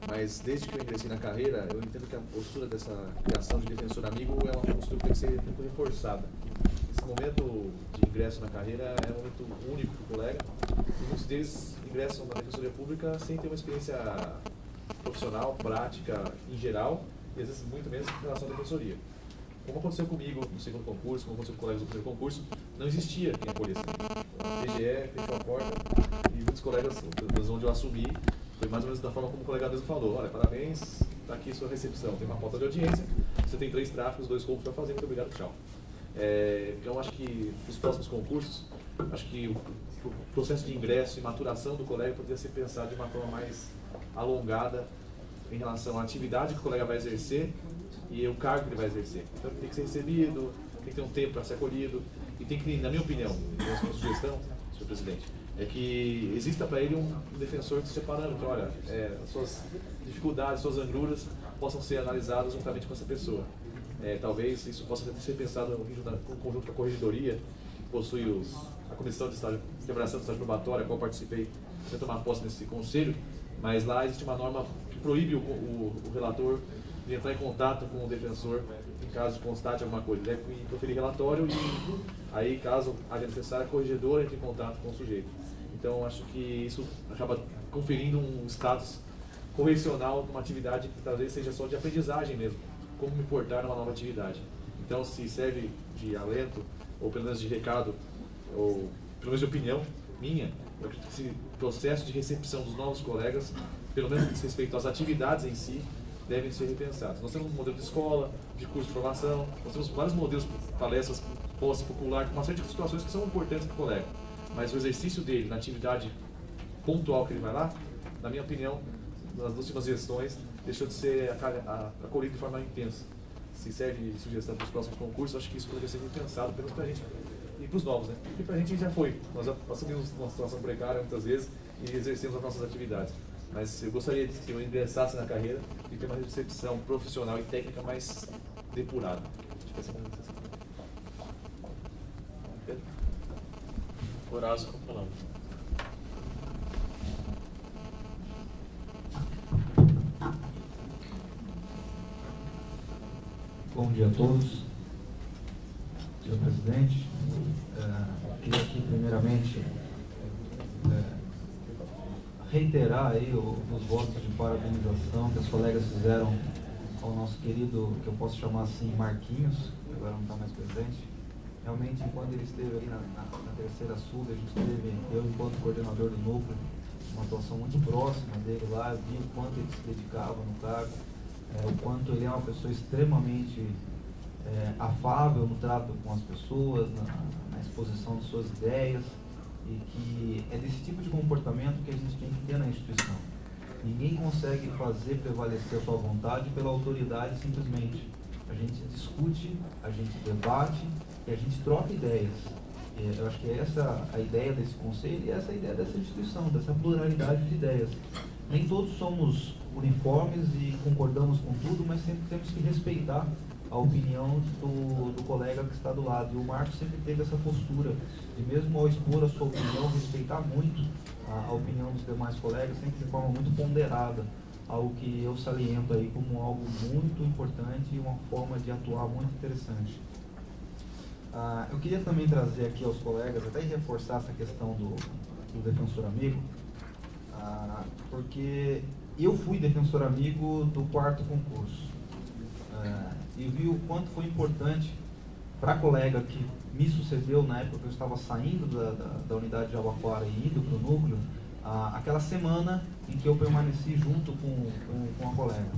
mas desde que eu ingressei na carreira, eu entendo que a postura dessa criação de defensor amigo é uma postura que tem que ser um pouco reforçada. Esse momento de ingresso na carreira é um momento único para o colega, e muitos deles ingressam na defensoria pública sem ter uma experiência profissional, prática, em geral, e às vezes muito menos em relação à defensoria. Como aconteceu comigo no segundo concurso, como aconteceu com colegas do primeiro concurso, não existia quem acolhesse. A PGE fechou a porta e muitos colegas, onde eu assumi, foi mais ou menos da forma como o colega mesmo falou: olha, parabéns, está aqui sua recepção, tem uma pauta de audiência, você tem 3 tráfegos, 2 roubos para fazer, muito obrigado, tchau. Então acho que nos próximos concursos, acho que o processo de ingresso e maturação do colega poderia ser pensado de uma forma mais alongada em relação à atividade que o colega vai exercer e o cargo que ele vai exercer. Então ele tem que ser recebido, tem que ter um tempo para ser acolhido e tem que, na minha opinião, minha sugestão, senhor presidente, é que exista para ele um defensor que seja parâmetro. Olha, as suas dificuldades, suas angruras possam ser analisadas juntamente com essa pessoa. Talvez isso possa ser pensado em conjunto com a corregedoria, que possui a comissão de preparação do estágio probatório, a qual participei sem tomar posse nesse conselho, mas lá existe uma norma que proíbe o relator de entrar em contato com o defensor em caso constate alguma coisa. Deve proferir relatório e aí, caso haja necessário, a corregedora entre em contato com o sujeito. Então, acho que isso acaba conferindo um status convencional de uma atividade que talvez seja só de aprendizagem mesmo, como me portar numa nova atividade. Então, se serve de alento, ou pelo menos de recado, ou pelo menos de opinião minha, eu acredito que esse processo de recepção dos novos colegas, pelo menos com respeito às atividades em si, devem ser repensados. Nós temos um modelo de escola, de curso de formação, nós temos vários modelos, palestras, posse popular, uma série de situações que são importantes para o colega. Mas o exercício dele na atividade pontual que ele vai lá, na minha opinião, nas últimas gestões, deixou de ser acolhido de forma intensa. Se serve de sugestão para os próximos concursos, acho que isso poderia ser repensado, pelo menos para a gente e para os novos, né? Porque para a gente já foi. Nós já assumimos uma situação precária muitas vezes e exercemos as nossas atividades. Mas eu gostaria de que eu ingressasse na carreira e ter uma recepção profissional e técnica mais depurada. Acho que essa é uma necessidade. Pedro? Horácio com a palavra. Bom dia a todos. Senhor presidente, queria aqui primeiramente reiterar aí os votos de parabenização que os colegas fizeram ao nosso querido, que eu posso chamar assim, Marquinhos, que agora não está mais presente. Realmente, enquanto ele esteve ali na terceira sul, a gente teve, eu enquanto coordenador do núcleo, uma atuação muito próxima dele lá, vi o quanto ele se dedicava no cargo, o quanto ele é uma pessoa extremamente afável no trato com as pessoas, na exposição de suas ideias, e que é desse tipo de comportamento que a gente tem que ter na instituição. Ninguém consegue fazer prevalecer a sua vontade pela autoridade simplesmente. A gente discute, a gente debate e a gente troca ideias. Eu acho que é essa a ideia desse conselho e essa a ideia dessa instituição, dessa pluralidade de ideias. Nem todos somos uniformes e concordamos com tudo, mas sempre temos que respeitar a opinião do colega que está do lado. E o Marcos sempre teve essa postura de, mesmo ao expor a sua opinião, respeitar muito a opinião dos demais colegas, sempre de forma muito ponderada, algo que eu saliento aí como algo muito importante e uma forma de atuar muito interessante. Eu queria também trazer aqui aos colegas, até reforçar essa questão do defensor amigo, porque eu fui defensor amigo do 4º concurso. E vi o quanto foi importante para a colega que me sucedeu na época que eu estava saindo da unidade de Jabaquara e indo para o núcleo, aquela semana em que eu permaneci junto com a colega.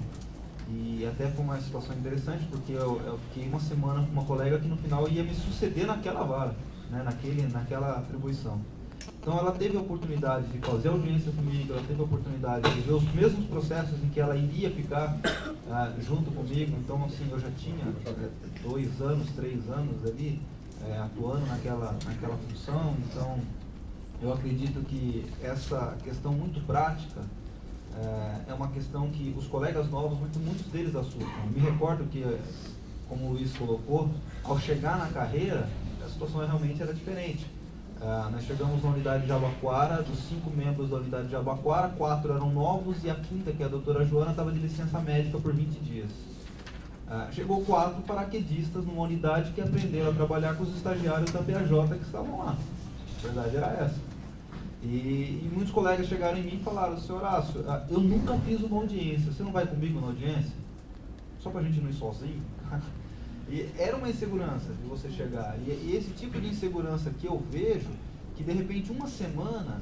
E até foi uma situação interessante, porque eu fiquei uma semana com uma colega que no final ia me suceder naquela vara, né, naquela atribuição. Então ela teve a oportunidade de fazer audiência comigo, ela teve a oportunidade de ver os mesmos processos em que ela iria ficar junto comigo. Então, assim, eu já tinha 2 anos, 3 anos ali atuando naquela função. Então, eu acredito que essa questão muito prática é uma questão que os colegas novos, muitos deles assustam. Me recordo que, como o Luiz colocou, ao chegar na carreira, a situação realmente era diferente. Nós chegamos na unidade de Jabaquara, dos 5 membros da unidade de Jabaquara, 4 eram novos e a 5ª, que é a doutora Joana, estava de licença médica por 20 dias. Chegou 4 paraquedistas numa unidade que aprenderam a trabalhar com os estagiários da PAJ que estavam lá. A verdade era essa. E muitos colegas chegaram em mim e falaram: senhor Horácio, eu nunca fiz uma audiência, você não vai comigo na audiência? Só para a gente não ir sozinho? E era uma insegurança de você chegar. E esse tipo de insegurança que eu vejo, que de repente uma semana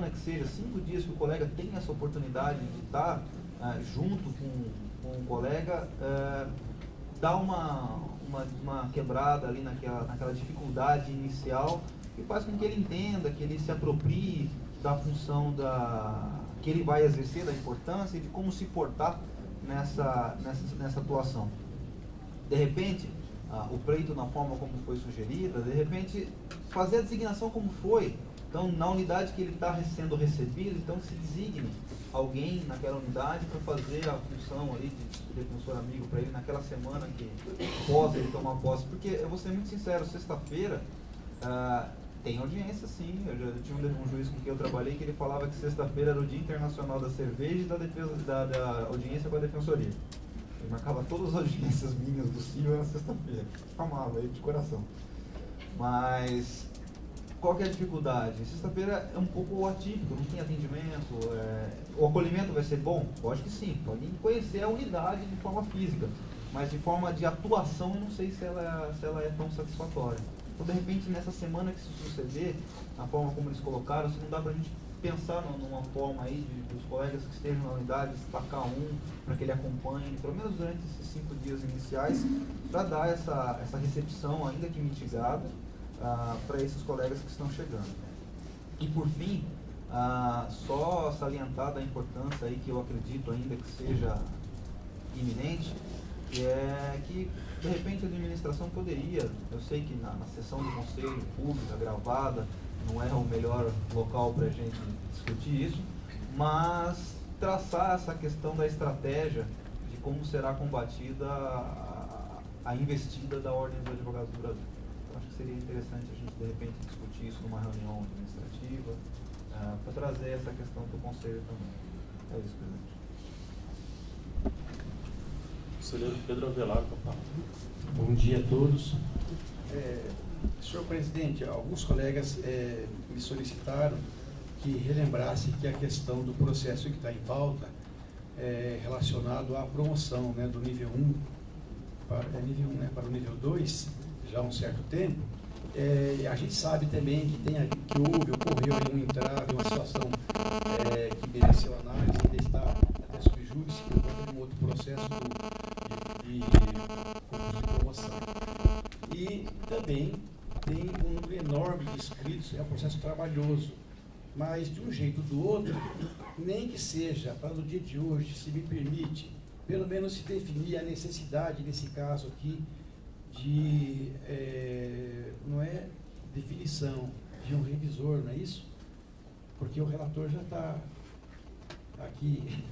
que seja, 5 dias que o colega tem essa oportunidade de estar junto com o colega, dá uma quebrada ali naquela dificuldade inicial, e faz com que ele entenda, que ele se aproprie da função que ele vai exercer, da importância e de como se portar nessa atuação. De repente, o pleito na forma como foi sugerida, de repente, fazer a designação como foi. Então, na unidade que ele está sendo recebido, então que se designe alguém naquela unidade para fazer a função ali de defensor amigo para ele naquela semana que possa ele tomar posse. Porque, eu vou ser muito sincero, sexta-feira tem audiência, sim. Eu tinha um juiz com quem eu trabalhei que ele falava que sexta-feira era o Dia Internacional da Cerveja e da audiência com a defensoria. Eu marcava todas as audiências minhas do CIO na sexta-feira. Amava ele de coração. Mas qual que é a dificuldade? Sexta-feira é um pouco atípico, não tem atendimento. O acolhimento vai ser bom? Pode que sim. Pode conhecer a unidade de forma física. Mas de forma de atuação, eu não sei se ela é tão satisfatória. Então, de repente, nessa semana que se suceder, a forma como eles colocaram, se não dá para a gente pensar numa forma aí dos colegas que estejam na unidade, destacar para que ele acompanhe, pelo menos durante esses 5 dias iniciais, para dar essa recepção, ainda que mitigada, para esses colegas que estão chegando. E por fim, só salientar da importância aí que eu acredito ainda que seja iminente, é que de repente a administração poderia, eu sei que na sessão do conselho pública gravada não é o melhor local para a gente discutir isso, mas traçar essa questão da estratégia de como será combatida a investida da Ordem dos Advogados do Brasil. Eu acho que seria interessante a gente de repente discutir isso numa reunião administrativa, para trazer essa questão para o conselho também. É isso, presidente. Conselheiro Pedro Avelar, com a palavra. Bom dia a todos. Senhor presidente, alguns colegas me solicitaram que relembrasse que a questão do processo que está em pauta é relacionado à promoção, né, do nível 1 para o nível 2, já há um certo tempo. A gente sabe também que ocorreu aí um entrave, uma situação que mereceu análise, ainda está até sob júdice, que ocorreu um outro processo de concurso de promoção. E também tem um número enorme de inscritos, é um processo trabalhoso, mas de um jeito ou do outro, nem que seja para no dia de hoje, se me permite, pelo menos se definir a necessidade, nesse caso aqui, de, não é definição de um revisor, não é isso? Porque o relator já está aqui,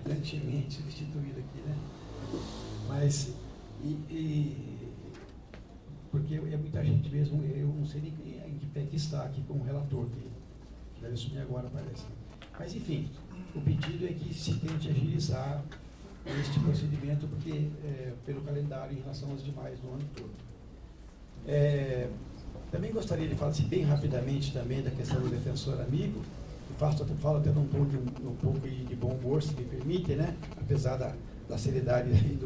brilhantemente instituído aqui, né? Mas, porque é muita gente mesmo, eu não sei nem em que pé que está aqui como relator, que deve assumir agora, parece. Mas, enfim, o pedido é que se tente agilizar este procedimento, porque pelo calendário em relação aos demais do ano todo. Também gostaria de falar assim, bem rapidamente também da questão do defensor amigo, falo até num pouco de bom humor, se me permite, né? Apesar da seriedade aí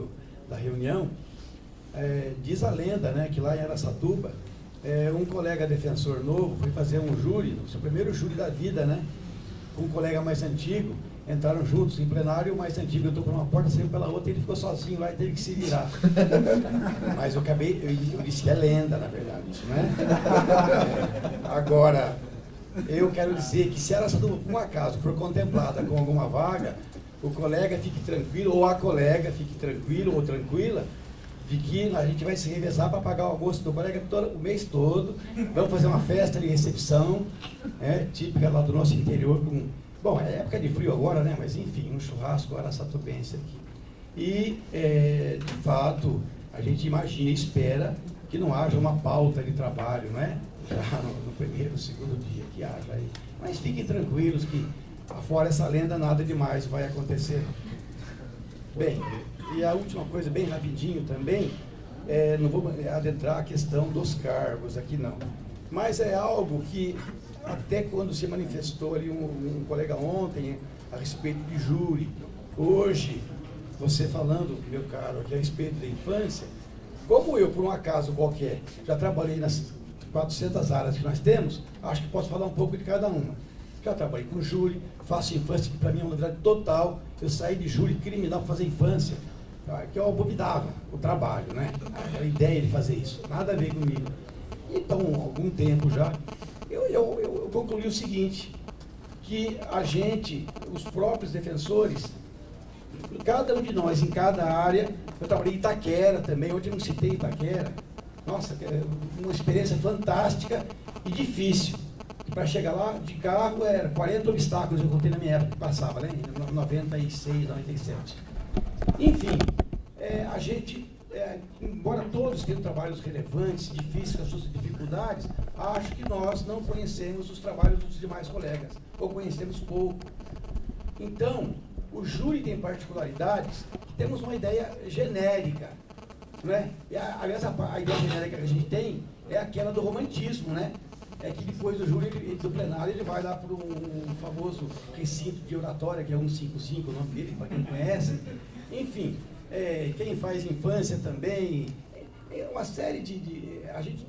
da reunião. Diz a lenda, né, que lá em Araçatuba, um colega defensor novo foi fazer um júri, o seu primeiro júri da vida, né, com um colega mais antigo, entraram juntos em plenário, o mais antigo entrou por uma porta, saiu pela outra, e ele ficou sozinho lá e teve que se virar. Mas eu disse que é lenda, na verdade, isso, né? Agora, eu quero dizer que se Araçatuba, por um acaso, for contemplada com alguma vaga, o colega fique tranquilo, ou a colega fique tranquilo ou tranquila, de que a gente vai se revezar para pagar o almoço do colega o mês todo, vamos fazer uma festa de recepção, típica lá do nosso interior, bom, é época de frio agora, né, mas enfim, um churrasco araçatubense aqui. E, de fato, a gente imagina e espera que não haja uma pauta de trabalho, né, já no primeiro, segundo dia que haja aí. Mas fiquem tranquilos que, afora essa lenda, nada demais vai acontecer. Bem, e a última coisa, bem rapidinho também, não vou adentrar a questão dos cargos aqui não, mas é algo que até quando se manifestou ali um colega ontem a respeito de júri, hoje, você falando, meu caro, aqui a respeito da infância, como eu, por um acaso qualquer, já trabalhei nas 400 áreas que nós temos, acho que posso falar um pouco de cada uma. Já trabalhei com júri, faço infância, que para mim é uma novidade total. Eu saí de júri criminal para fazer infância, que eu abominava o trabalho, né? A ideia de fazer isso, nada a ver comigo. Então, há algum tempo já, eu concluí o seguinte, que a gente, os próprios defensores, cada um de nós, em cada área, eu trabalhei em Itaquera também, hoje eu não citei Itaquera, nossa, uma experiência fantástica e difícil. Para chegar lá, de carro, era 40 obstáculos, eu contei na minha época, que passava, né? Em 96, 97. Enfim, a gente, embora todos tenham trabalhos relevantes, difíceis, com as suas dificuldades, acho que nós não conhecemos os trabalhos dos demais colegas, ou conhecemos pouco. Então, o júri tem particularidades que temos uma ideia genérica, né? E aliás, a ideia genérica que a gente tem é aquela do romantismo, né? É que depois do júri, do plenário, ele vai lá para um famoso recinto de oratória, que é 155, o nome dele, para quem conhece. Enfim, quem faz infância também, é uma série a gente